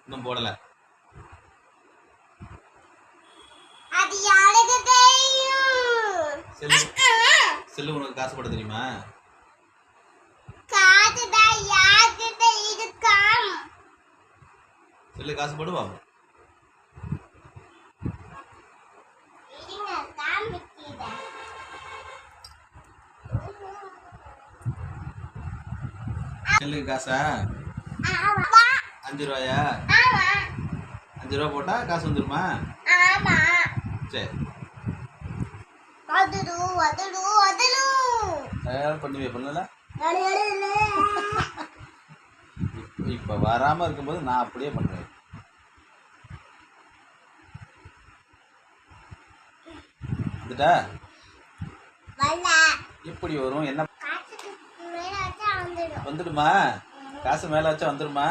இன்னும் போடல. அது யாருக்கு தெரியும்? செல்லு உனக்கு காசு போட தெரியுமா? காசு தான் யாருக்கு தெரியும்? செல்லு காசு போடுவா? இருங்க காமிக்கிறேன். செல்லுக்கு காசா? ஆமா. 5 ரூபாயா? ஆமா. 5 ரூபா போட்டா காசு வந்துருமா? ஆமா. சரி. பண்ணுவே பண்ணல. இப்ப வராம இருக்கும்போது நான் அப்படியே பண்றேன். வந்துட்டா? எப்படி வரும்? என்ன வந்துடுமா? காசு மேல வச்சா வந்துடுமா?